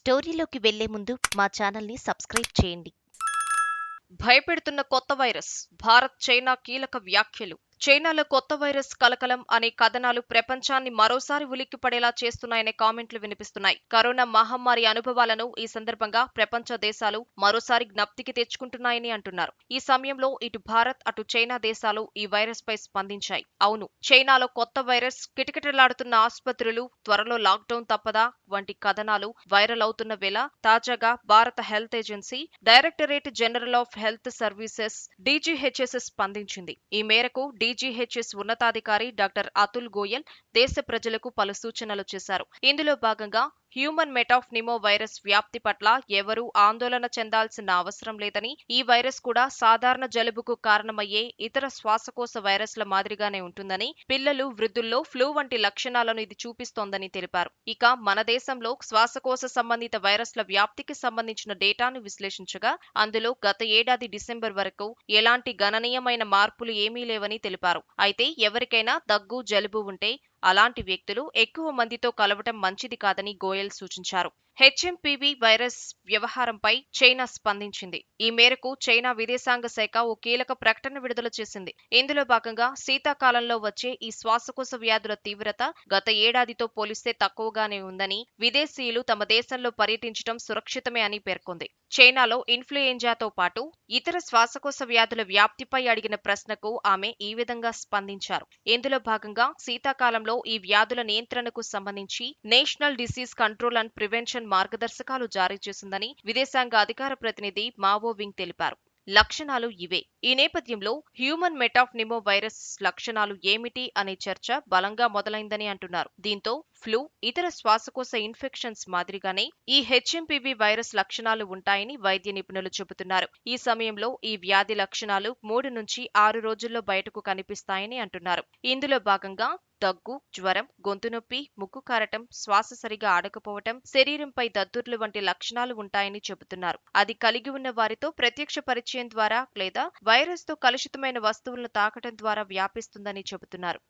స్టోరీలోకి వెళ్లే ముందు మా ఛానల్ని సబ్స్క్రైబ్ చేయండి. భయపెడుతున్న కొత్త వైరస్, భారత్ చైనా కీలక వ్యాఖ్యలు. చైనాలో కొత్త వైరస్ కలకలం అనే కథనాలు ప్రపంచాన్ని మరోసారి ఉలిక్కిపడేలా చేస్తున్నాయనే కామెంట్లు వినిపిస్తున్నాయి. కరోనా మహమ్మారి అనుభవాలను ఈ సందర్భంగా ప్రపంచ దేశాలు మరోసారి జ్ఞప్తికి తెచ్చుకుంటున్నాయని అంటున్నారు. ఈ సమయంలో ఇటు భారత్ అటు చైనా దేశాలు ఈ వైరస్ పై స్పందించాయి. అవును, చైనాలో కొత్త వైరస్, కిటకిటలాడుతున్న ఆసుపత్రులు, త్వరలో లాక్డౌన్ తప్పదా వంటి కథనాలు వైరల్ అవుతున్న వేళ తాజాగా భారత health agency directorate general of health services DGHS స్పందించింది. ఈ మేరకు డీజీహెచ్ఎస్ ఉన్నతాధికారి డాక్టర్ అతుల్ గోయల్ దేశ ప్రజలకు పలు సూచనలు చేశారు. ఇందులో భాగంగా హ్యూమన్ మెటాఫ్నిమో వైరస్ వ్యాప్తి పట్ల ఎవరూ ఆందోళన చెందాల్సిన అవసరం లేదని, ఈ వైరస్ కూడా సాధారణ జలుబుకు కారణమయ్యే ఇతర శ్వాసకోశ వైరస్ల మాదిరిగానే ఉంటుందని, పిల్లలు, వృద్ధుల్లో ఫ్లూ వంటి లక్షణాలను ఇది చూపిస్తోందని తెలిపారు. ఇక మన దేశంలో శ్వాసకోశ సంబంధిత వైరస్ల వ్యాప్తికి సంబంధించిన డేటాను విశ్లేషించగా అందులో గత ఏడాది డిసెంబర్ వరకు ఎలాంటి గణనీయమైన మార్పులు ఏమీ లేవని తెలిపారు. అయితే ఎవరికైనా దగ్గు, జలుబు ఉంటే అలాంటి వ్యక్తులు ఎక్కువ మందితో కలవటం మంచిది కాదని గోయల్ సూచించారు. హెచ్ఎంపీవీ వైరస్ వ్యవహారంపై చైనా స్పందించింది. ఈ మేరకు చైనా విదేశాంగ శాఖ ఓ కీలక ప్రకటన విడుదల చేసింది. ఇందులో భాగంగా శీతాకాలంలో వచ్చే ఈ శ్వాసకోశ వ్యాధుల తీవ్రత గత ఏడాదితో పోలిస్తే తక్కువగానే ఉందని, విదేశీయులు తమ దేశంలో పర్యటించడం సురక్షితమే అని పేర్కొంది. చైనాలో ఇన్ఫ్లుయెంజాతో పాటు ఇతర శ్వాసకోశ వ్యాధుల వ్యాప్తిపై అడిగిన ప్రశ్నకు ఆమె ఈ విధంగా స్పందించారు. ఇందులో భాగంగా శీతాకాలంలో ఈ వ్యాధుల నియంత్రణకు సంబంధించి national disease control and prevention మార్గదర్శకాలు జారీ చేసిందని విదేశాంగ అధికార ప్రతినిధి మావో వింగ్ తెలిపారు. లక్షణాలు ఇవే. ఈ నేపథ్యంలో హ్యూమన్ మెటాఫ్నిమో వైరస్ లక్షణాలు ఏమిటి అనే చర్చ బలంగా మొదలైందని అంటున్నారు. దీంతో ఫ్లూ, ఇతర శ్వాసకోశ ఇన్ఫెక్షన్స్ మాదిరిగానే ఈ హెచ్ఎంపీవీ వైరస్ లక్షణాలు ఉంటాయని వైద్య నిపుణులు చెబుతున్నారు. ఈ సమయంలో ఈ వ్యాధి లక్షణాలు 3 నుంచి 6 రోజుల్లో బయటకు కనిపిస్తాయని అంటున్నారు. ఇందులో భాగంగా దగ్గు, జ్వరం, గొంతు నొప్పి, ముక్కు కారటం, శ్వాస సరిగా ఆడకపోవటం, శరీరంపై దద్దుర్లు వంటి లక్షణాలు ఉంటాయని చెబుతున్నారు. అది కలిగి ఉన్న వారితో ప్రత్యక్ష పరిచయం ద్వారా లేదా వైరస్తో కలుషితమైన వస్తువులను తాకటం ద్వారా వ్యాపిస్తుందని చెబుతున్నారు.